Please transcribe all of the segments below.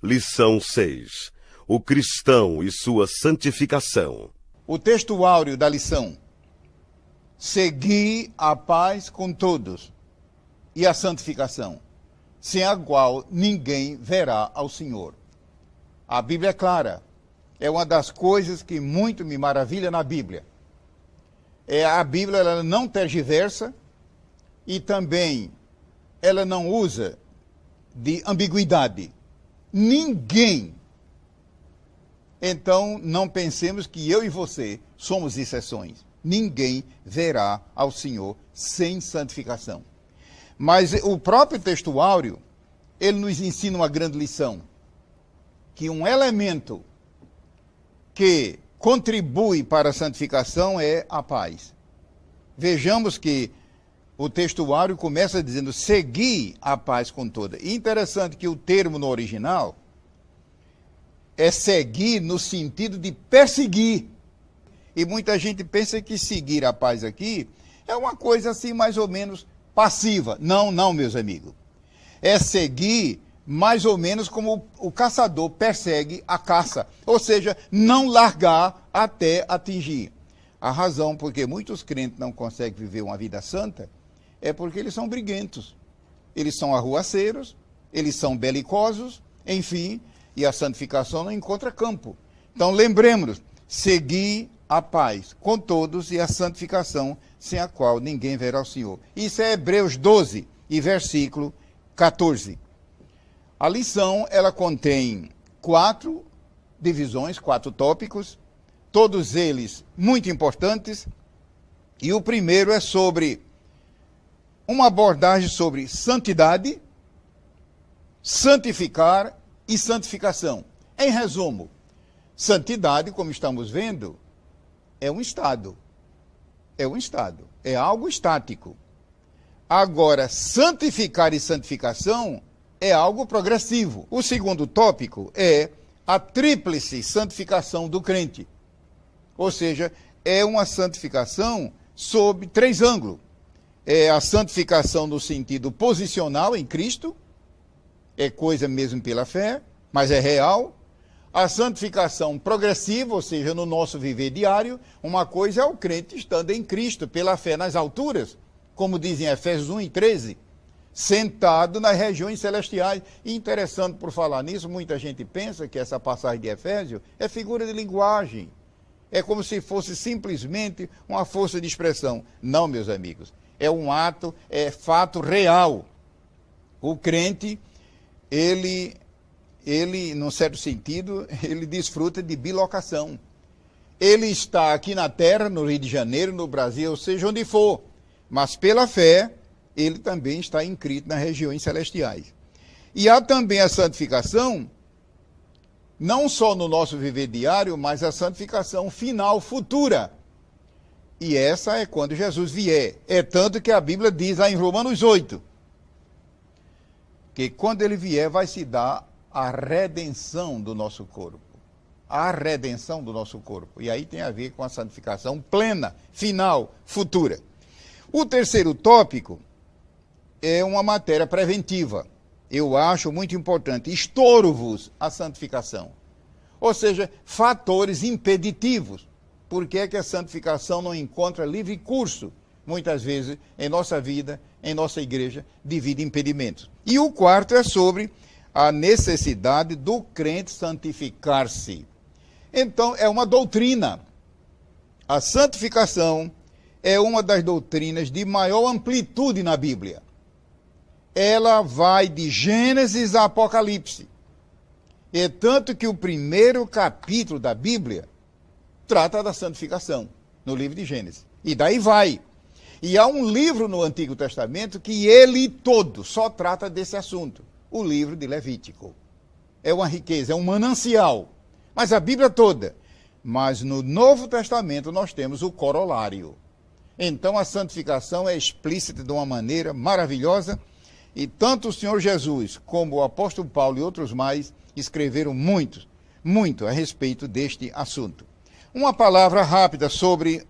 Lição 6. O cristão e sua santificação. O texto áureo da lição: segui a paz com todos e a santificação, sem a qual ninguém verá ao Senhor. A Bíblia é clara. É uma das coisas que muito me maravilha na Bíblia. A Bíblia ela não tergiversa e também ela não usa de ambiguidade. Ninguém. Então, não pensemos que eu e você somos exceções. Ninguém verá ao Senhor sem santificação. Mas o próprio texto áureo, ele nos ensina uma grande lição. Que um elemento que contribui para a santificação é a paz. Vejamos que o texto áureo começa dizendo, segui a paz com toda. E interessante que o termo no original é seguir no sentido de perseguir. E muita gente pensa que seguir a paz aqui é uma coisa assim mais ou menos passiva. Não, meus amigos. É seguir mais ou menos como o caçador persegue a caça. Ou seja, não largar até atingir. A razão porque muitos crentes não conseguem viver uma vida santa é porque eles são briguentos. Eles são arruaceiros, eles são belicosos, enfim, e a santificação não encontra campo. Então lembremos, seguir a paz com todos e a santificação, sem a qual ninguém verá o Senhor. Isso é Hebreus 12 e versículo 14. A lição, ela contém 4 divisões, 4 tópicos, todos eles muito importantes, e o primeiro é sobre uma abordagem sobre santidade, santificar e santificação. Em resumo, santidade, como estamos vendo, é um estado. É um estado. É algo estático. Agora, santificar e santificação é algo progressivo. O segundo tópico é a tríplice santificação do crente. Ou seja, é uma santificação sob 3 ângulos. É a santificação no sentido posicional em Cristo, é coisa mesmo pela fé, mas é real. A santificação progressiva, ou seja, no nosso viver diário, uma coisa é o crente estando em Cristo, pela fé nas alturas, como dizem Efésios 1 e 13, sentado nas regiões celestiais. E interessante por falar nisso, muita gente pensa que essa passagem de Efésios é figura de linguagem. É como se fosse simplesmente uma força de expressão. Não, meus amigos. É um ato, é fato real. O crente, ele, num certo sentido, ele desfruta de bilocação. Ele está aqui na terra, no Rio de Janeiro, no Brasil, ou seja, onde for. Mas pela fé, ele também está inscrito nas regiões celestiais. E há também a santificação, não só no nosso viver diário, mas a santificação final, futura. E essa é quando Jesus vier. É tanto que a Bíblia diz lá em Romanos 8, que quando ele vier vai se dar a redenção do nosso corpo. A redenção do nosso corpo. E aí tem a ver com a santificação plena, final, futura. O terceiro tópico é uma matéria preventiva. Eu acho muito importante. Estouro-vos a santificação. Ou seja, fatores impeditivos. Por que é que a santificação não encontra livre curso, muitas vezes, em nossa vida, em nossa igreja, devido a impedimentos? E o quarto é sobre a necessidade do crente santificar-se. Então, é uma doutrina. A santificação é uma das doutrinas de maior amplitude na Bíblia. Ela vai de Gênesis a Apocalipse. É tanto que o primeiro capítulo da Bíblia trata da santificação, no livro de Gênesis. E daí vai. E há um livro no Antigo Testamento que ele todo só trata desse assunto. O livro de Levítico. É uma riqueza, é um manancial. Mas a Bíblia toda. Mas no Novo Testamento nós temos o corolário. Então a santificação é explícita de uma maneira maravilhosa. E tanto o Senhor Jesus como o apóstolo Paulo e outros mais escreveram muito a respeito deste assunto. Uma palavra rápida sobre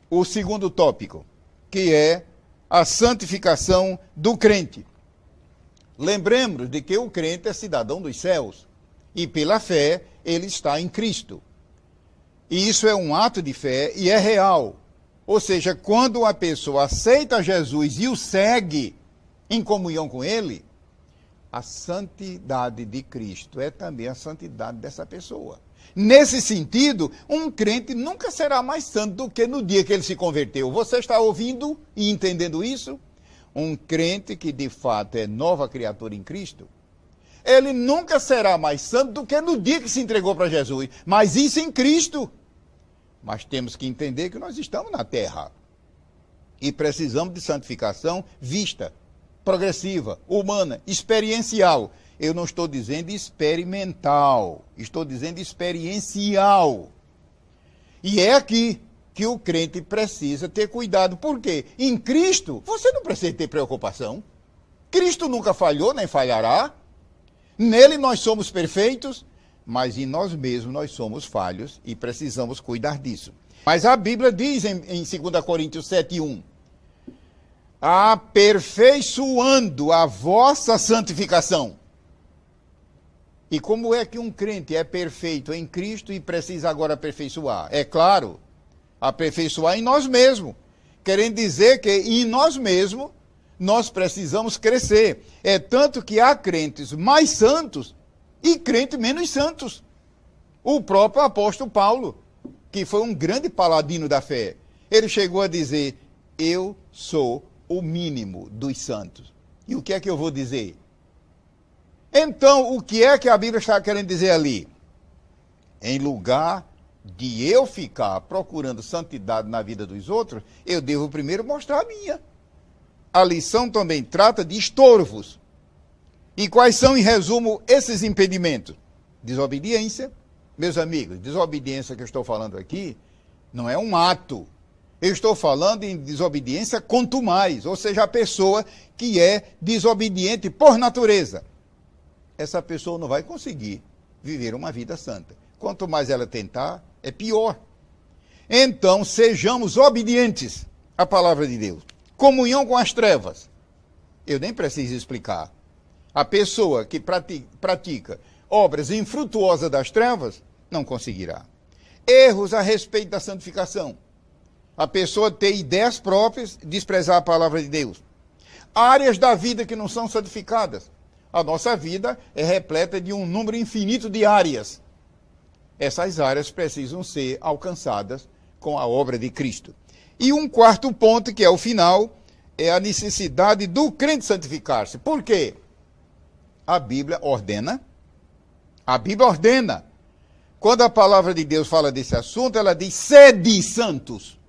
o segundo tópico, que é a santificação do crente. Lembremos de que o crente é cidadão dos céus. E pela fé, ele está em Cristo. E isso é um ato de fé e é real. Ou seja, quando uma pessoa aceita Jesus e o segue em comunhão com ele, a santidade de Cristo é também a santidade dessa pessoa. Nesse sentido, um crente nunca será mais santo do que no dia que ele se converteu. Você está ouvindo e entendendo isso? Um crente que de fato é nova criatura em Cristo, ele nunca será mais santo do que no dia que se entregou para Jesus. Mas isso em Cristo. Mas temos que entender que nós estamos na terra e precisamos de santificação vista, progressiva, humana, experiencial. Eu não estou dizendo experimental, estou dizendo experiencial. E é aqui que o crente precisa ter cuidado. Por quê? Em Cristo, você não precisa ter preocupação. Cristo nunca falhou, nem falhará. Nele nós somos perfeitos, mas em nós mesmos nós somos falhos e precisamos cuidar disso. Mas a Bíblia diz em 2 Coríntios 7:1, aperfeiçoando a vossa santificação. E como é que um crente é perfeito em Cristo e precisa agora aperfeiçoar? É claro, aperfeiçoar em nós mesmos. Querendo dizer que em nós mesmos nós precisamos crescer. É tanto que há crentes mais santos e crentes menos santos. O próprio apóstolo Paulo, que foi um grande paladino da fé, ele chegou a dizer, eu sou o mínimo dos santos. E o que é que eu vou dizer? Então, o que é que a Bíblia está querendo dizer ali? Em lugar de eu ficar procurando santidade na vida dos outros, eu devo primeiro mostrar a minha. A lição também trata de estorvos. E quais são, em resumo, esses impedimentos? Desobediência. Meus amigos, desobediência que eu estou falando aqui não é um ato. Eu estou falando em desobediência contumaz, ou seja, a pessoa que é desobediente por natureza. Essa pessoa não vai conseguir viver uma vida santa. Quanto mais ela tentar, é pior. Então, sejamos obedientes à palavra de Deus. Comunhão com as trevas. Eu nem preciso explicar. A pessoa que pratica obras infrutuosas das trevas, não conseguirá. Erros a respeito da santificação. A pessoa ter ideias próprias, desprezar a palavra de Deus. Áreas da vida que não são santificadas. A nossa vida é repleta de um número infinito de áreas. Essas áreas precisam ser alcançadas com a obra de Cristo. E um quarto ponto, que é o final, é a necessidade do crente santificar-se. Por quê? A Bíblia ordena. A Bíblia ordena. Quando a palavra de Deus fala desse assunto, ela diz, sede santos.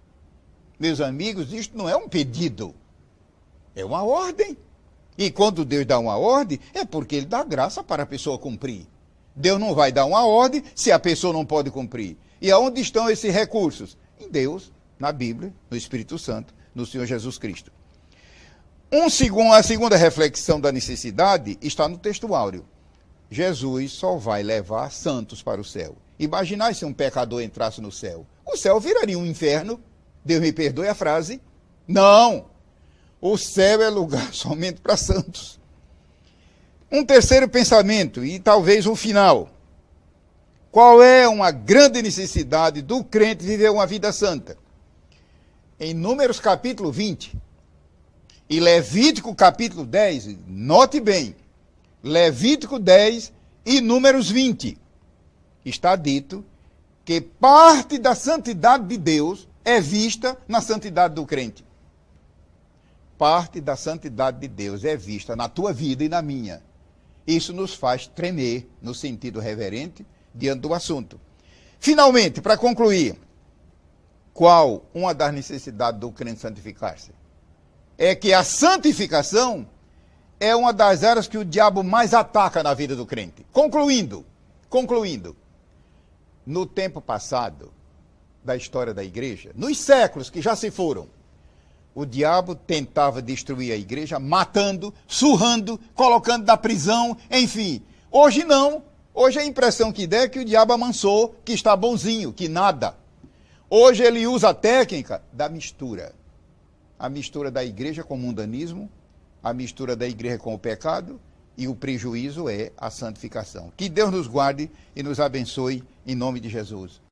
Meus amigos, isto não é um pedido, é uma ordem. E quando Deus dá uma ordem, é porque Ele dá graça para a pessoa cumprir. Deus não vai dar uma ordem se a pessoa não pode cumprir. E aonde estão esses recursos? Em Deus, na Bíblia, no Espírito Santo, no Senhor Jesus Cristo. A segunda reflexão da necessidade está no texto áureo. Jesus só vai levar santos para o céu. Imaginai se um pecador entrasse no céu. O céu viraria um inferno. Deus me perdoe a frase. Não! O céu é lugar somente para santos. Um terceiro pensamento, e talvez um final. Qual é uma grande necessidade do crente viver uma vida santa? Em Números capítulo 20 e Levítico capítulo 10, note bem, Levítico 10 e Números 20, está dito que parte da santidade de Deus é vista na santidade do crente. Parte da santidade de Deus é vista na tua vida e na minha. Isso nos faz tremer no sentido reverente diante do assunto. Finalmente, para concluir, qual uma das necessidades do crente santificar-se? É que a santificação é uma das áreas que o diabo mais ataca na vida do crente. Concluindo, no tempo passado da história da igreja, nos séculos que já se foram, o diabo tentava destruir a igreja, matando, surrando, colocando na prisão, enfim. Hoje não. Hoje a impressão que dá é que o diabo amansou, que está bonzinho, que nada. Hoje ele usa a técnica da mistura. A mistura da igreja com o mundanismo, a mistura da igreja com o pecado e o prejuízo é a santificação. Que Deus nos guarde e nos abençoe em nome de Jesus.